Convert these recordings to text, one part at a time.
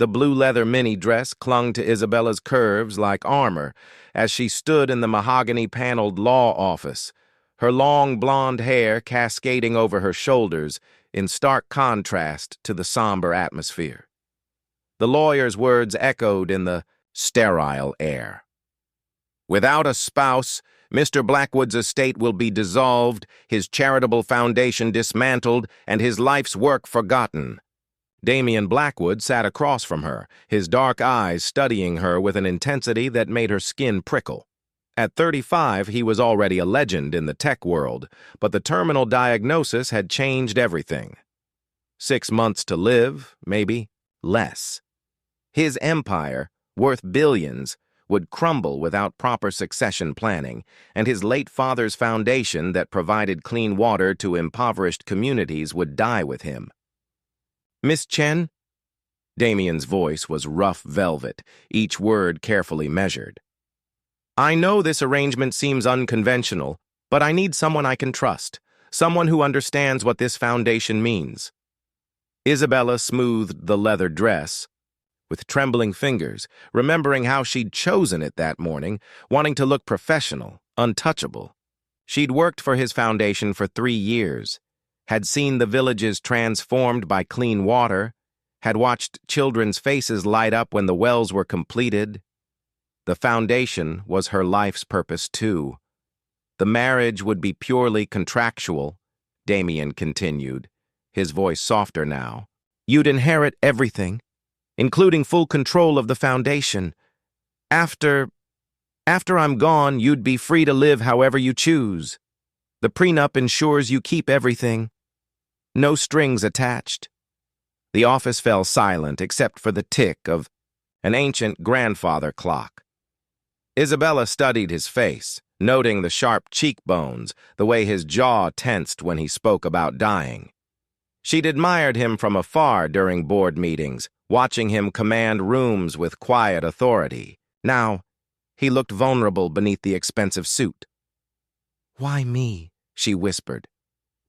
The blue leather mini dress clung to Isabella's curves like armor as she stood in the mahogany-paneled law office, her long blonde hair cascading over her shoulders in stark contrast to the somber atmosphere. The lawyer's words echoed in the sterile air. "Without a spouse, Mr. Blackwood's estate will be dissolved, his charitable foundation dismantled, and his life's work forgotten." Damian Blackwood sat across from her, his dark eyes studying her with an intensity that made her skin prickle. At 35, he was already a legend in the tech world, but the terminal diagnosis had changed everything. 6 months to live, maybe less. His empire, worth billions, would crumble without proper succession planning, and his late father's foundation that provided clean water to impoverished communities would die with him. "Miss Chen?" Damian's voice was rough velvet, each word carefully measured. "I know this arrangement seems unconventional, but I need someone I can trust, someone who understands what this foundation means." Isabella smoothed the leather dress with trembling fingers, remembering how she'd chosen it that morning, wanting to look professional, untouchable. She'd worked for his foundation for 3 years, had seen the villages transformed by clean water, had watched children's faces light up when the wells were completed. The foundation was her life's purpose, too. The marriage would be purely contractual, Damian continued, his voice softer now. "You'd inherit everything, including full control of the foundation. After I'm gone, you'd be free to live however you choose. The prenup ensures you keep everything. No strings attached." The office fell silent except for the tick of an ancient grandfather clock. Isabella studied his face, noting the sharp cheekbones, the way his jaw tensed when he spoke about dying. She'd admired him from afar during board meetings, watching him command rooms with quiet authority. Now, he looked vulnerable beneath the expensive suit. "Why me?" she whispered.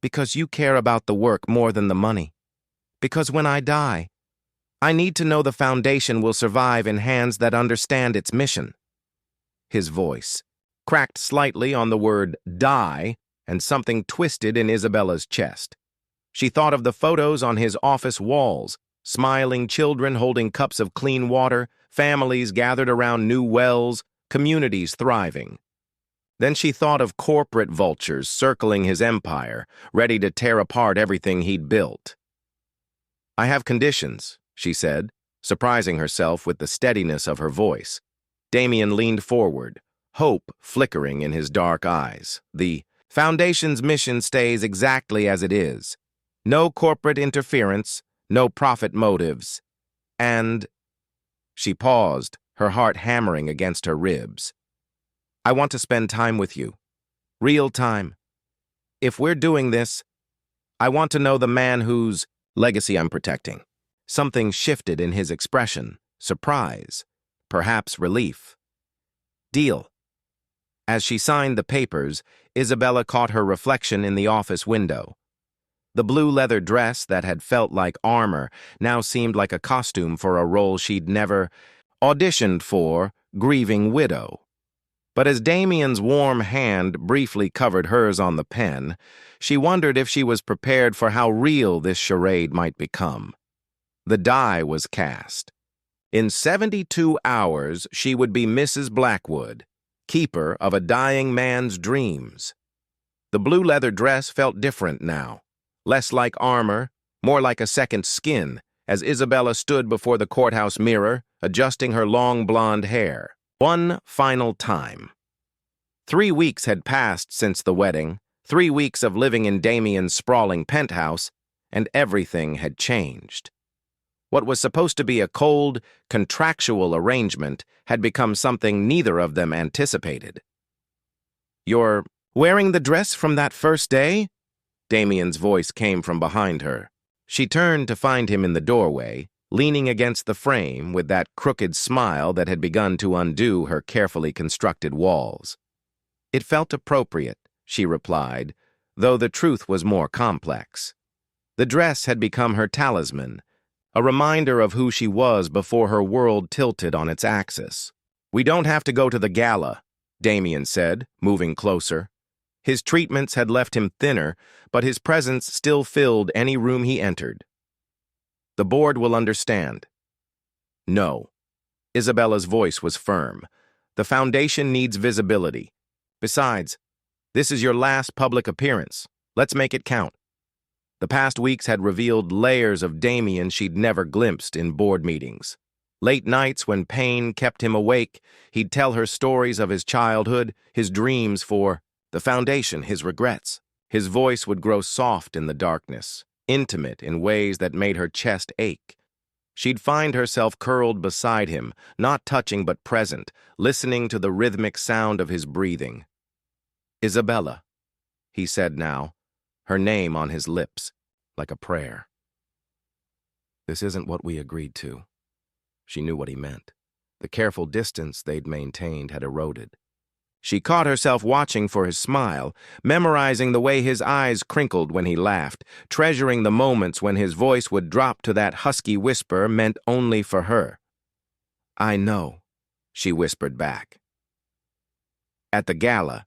"Because you care about the work more than the money. Because when I die, I need to know the foundation will survive in hands that understand its mission." His voice cracked slightly on the word die, and something twisted in Isabella's chest. She thought of the photos on his office walls, smiling children holding cups of clean water, families gathered around new wells, communities thriving. Then she thought of corporate vultures circling his empire, ready to tear apart everything he'd built. "I have conditions," she said, surprising herself with the steadiness of her voice. Damian leaned forward, hope flickering in his dark eyes. "The Foundation's mission stays exactly as it is. No corporate interference, no profit motives. And—" She paused, her heart hammering against her ribs. "I want to spend time with you. Real time. If we're doing this, I want to know the man whose legacy I'm protecting." Something shifted in his expression, surprise, perhaps relief. "Deal." As she signed the papers, Isabella caught her reflection in the office window. The blue leather dress that had felt like armor now seemed like a costume for a role she'd never auditioned for, grieving widow. But as Damian's warm hand briefly covered hers on the pen, she wondered if she was prepared for how real this charade might become. The die was cast. In 72 hours, she would be Mrs. Blackwood, keeper of a dying man's dreams. The blue leather dress felt different now, less like armor, more like a second skin, as Isabella stood before the courthouse mirror, adjusting her long blonde hair. One final time. 3 weeks had passed since the wedding, 3 weeks of living in Damian's sprawling penthouse, and everything had changed. What was supposed to be a cold, contractual arrangement had become something neither of them anticipated. "You're wearing the dress from that first day?" Damian's voice came from behind her. She turned to find him in the doorway, leaning against the frame with that crooked smile that had begun to undo her carefully constructed walls. "It felt appropriate," she replied, though the truth was more complex. The dress had become her talisman, a reminder of who she was before her world tilted on its axis. "We don't have to go to the gala," Damien said, moving closer. His treatments had left him thinner, but his presence still filled any room he entered. "The board will understand." "No." Isabella's voice was firm. "The foundation needs visibility. Besides, this is your last public appearance. Let's make it count." The past weeks had revealed layers of Damien she'd never glimpsed in board meetings. Late nights when pain kept him awake, he'd tell her stories of his childhood, his dreams for the foundation, his regrets. His voice would grow soft in the darkness, intimate in ways that made her chest ache. She'd find herself curled beside him, not touching but present, listening to the rhythmic sound of his breathing. "Isabella," he said now, her name on his lips, like a prayer. "This isn't what we agreed to." She knew what he meant. The careful distance they'd maintained had eroded. She caught herself watching for his smile, memorizing the way his eyes crinkled when he laughed, treasuring the moments when his voice would drop to that husky whisper meant only for her. "I know," she whispered back. At the gala,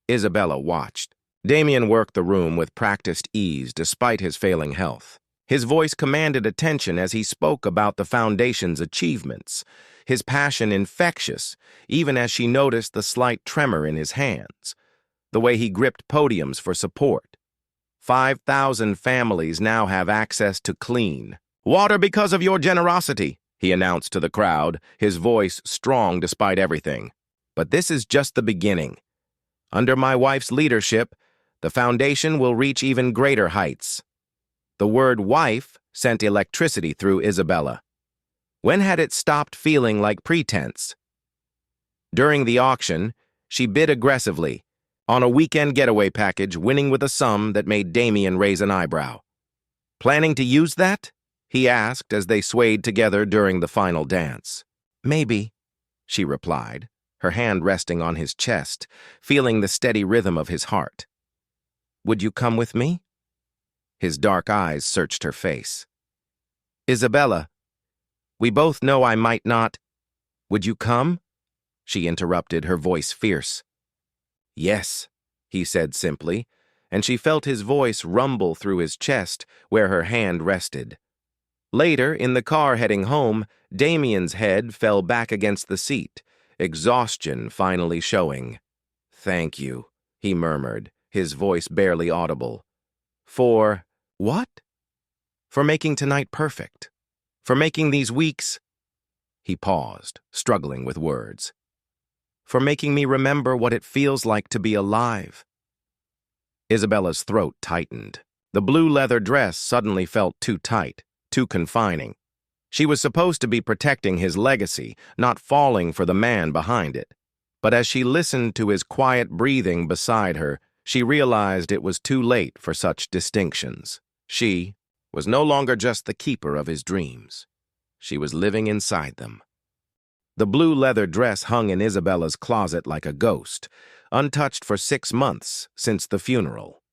Isabella watched. Damien worked the room with practiced ease despite his failing health. His voice commanded attention as he spoke about the foundation's achievements, his passion infectious, even as she noticed the slight tremor in his hands, the way he gripped podiums for support. 5,000 families now have access to clean water because of your generosity, he announced to the crowd, his voice strong despite everything. "But this is just the beginning. Under my wife's leadership, the foundation will reach even greater heights." The word wife sent electricity through Isabella. When had it stopped feeling like pretense? During the auction, she bid aggressively, on a weekend getaway package, winning with a sum that made Damien raise an eyebrow. "Planning to use that?" he asked as they swayed together during the final dance. "Maybe," she replied, her hand resting on his chest, feeling the steady rhythm of his heart. "Would you come with me?" His dark eyes searched her face. "Isabella, we both know I might not—" "Would you come?" she interrupted, her voice fierce. "Yes," he said simply, and she felt his voice rumble through his chest where her hand rested. Later, in the car heading home, Damien's head fell back against the seat, exhaustion finally showing. "Thank you," he murmured, his voice barely audible. "For what?" "For making tonight perfect. For making these weeks—" He paused, struggling with words. "For making me remember what it feels like to be alive." Isabella's throat tightened. The blue leather dress suddenly felt too tight, too confining. She was supposed to be protecting his legacy, not falling for the man behind it. But as she listened to his quiet breathing beside her, she realized it was too late for such distinctions. She was no longer just the keeper of his dreams. She was living inside them. The blue leather dress hung in Isabella's closet like a ghost, untouched for 6 months since the funeral.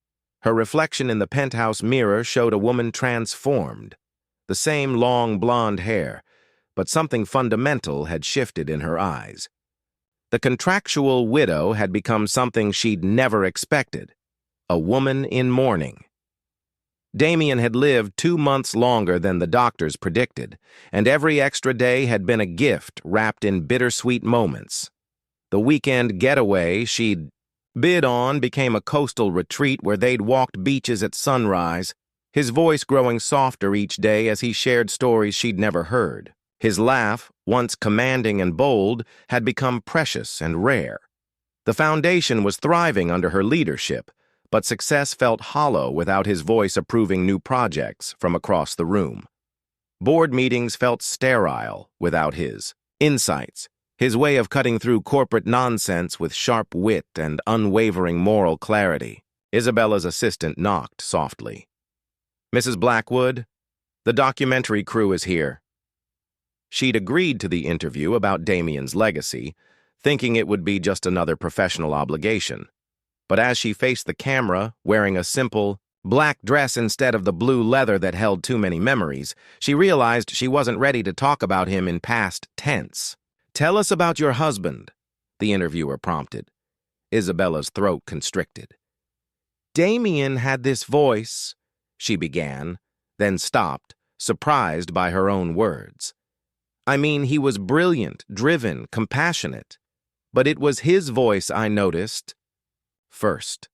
Her reflection in the penthouse mirror showed a woman transformed. The same long blonde hair, but something fundamental had shifted in her eyes. The contractual widow had become something she'd never expected, a woman in mourning. Damien had lived 2 months longer than the doctors predicted, and every extra day had been a gift wrapped in bittersweet moments. The weekend getaway she'd bid on became a coastal retreat where they'd walked beaches at sunrise, his voice growing softer each day as he shared stories she'd never heard. His laugh, once commanding and bold, had become precious and rare. The foundation was thriving under her leadership, but success felt hollow without his voice approving new projects from across the room. Board meetings felt sterile without his insights, his way of cutting through corporate nonsense with sharp wit and unwavering moral clarity. Isabella's assistant knocked softly. "Mrs. Blackwood, the documentary crew is here." She'd agreed to the interview about Damien's legacy, thinking it would be just another professional obligation. But as she faced the camera, wearing a simple, Black dress instead of the blue leather that held too many memories. She realized she wasn't ready to talk about him in past tense. "Tell us about your husband," the interviewer prompted. Isabella's throat constricted. "Damien had this voice," she began, then stopped, surprised by her own words. "I mean, he was brilliant, driven, compassionate. But it was his voice I noticed first.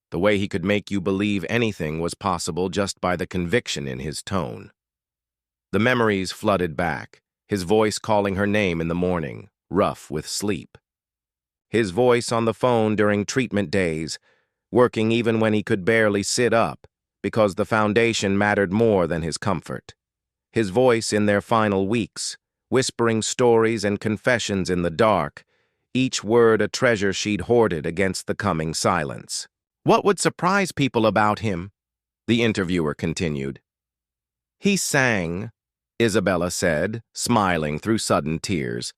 The way he could make you believe anything was possible just by the conviction in his tone." The memories flooded back, his voice calling her name in the morning, rough with sleep. His voice on the phone during treatment days, working even when he could barely sit up, because the foundation mattered more than his comfort. His voice in their final weeks, whispering stories and confessions in the dark, each word a treasure she'd hoarded against the coming silence. "What would surprise people about him?" the interviewer continued. "He sang," Isabella said, smiling through sudden tears.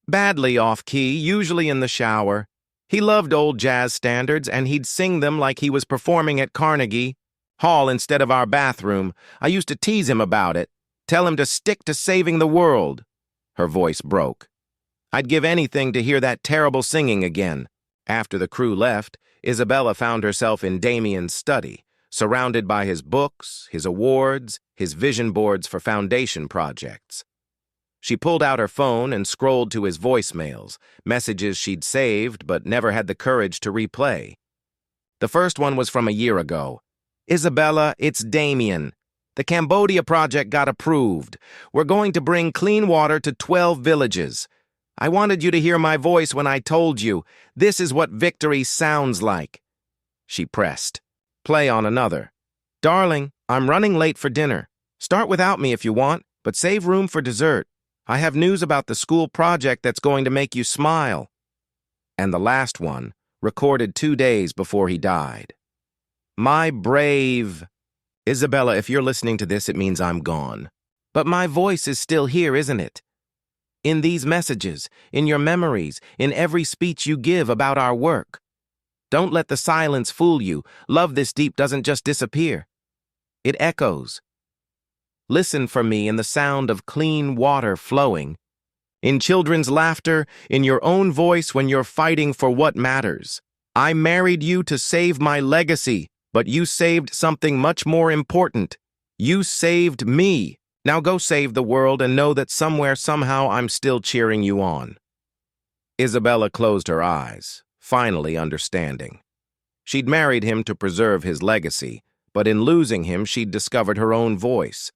"Badly off-key, usually in the shower. He loved old jazz standards, and he'd sing them like he was performing at Carnegie Hall instead of our bathroom. I used to tease him about it, tell him to stick to saving the world." Her voice broke. "I'd give anything to hear that terrible singing again." After the crew left, Isabella found herself in Damien's study, surrounded by his books, his awards, his vision boards for foundation projects. She pulled out her phone and scrolled to his voicemails, messages she'd saved but never had the courage to replay. The first one was from a year ago. "Isabella, it's Damien. The Cambodia project got approved. We're going to bring clean water to 12 villages. I wanted you to hear my voice when I told you. This is what victory sounds like." She pressed. Play on another. "Darling, I'm running late for dinner. Start without me if you want, but save room for dessert. I have news about the school project that's going to make you smile." And the last one, recorded 2 days before he died. "My brave..." Isabella, if you're listening to this, it means I'm gone. But my voice is still here, isn't it? In these messages, in your memories, in every speech you give about our work. Don't let the silence fool you. Love this deep doesn't just disappear. It echoes. Listen for me in the sound of clean water flowing, in children's laughter, in your own voice when you're fighting for what matters. I married you to save my legacy, but you saved something much more important. You saved me. Now go save the world and know that somewhere, somehow, I'm still cheering you on." Isabella closed her eyes, finally understanding. She'd married him to preserve his legacy, but in losing him, she'd discovered her own voice,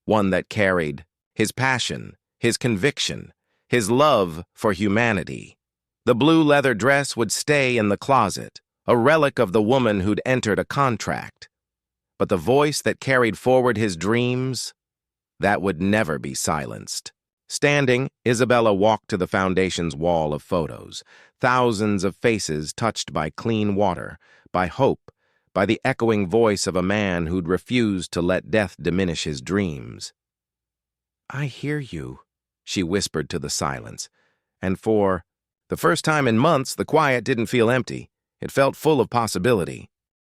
one that carried his passion, his conviction, his love for humanity. The blue leather dress would stay in the closet, a relic of the woman who'd entered a contract. But the voice that carried forward his dreams, that would never be silenced. Standing, Isabella walked to the foundation's wall of photos, thousands of faces touched by clean water, by hope, by the echoing voice of a man who'd refused to let death diminish his dreams. "I hear you," she whispered to the silence, and for the first time in months, the quiet didn't feel empty. It felt full of possibility.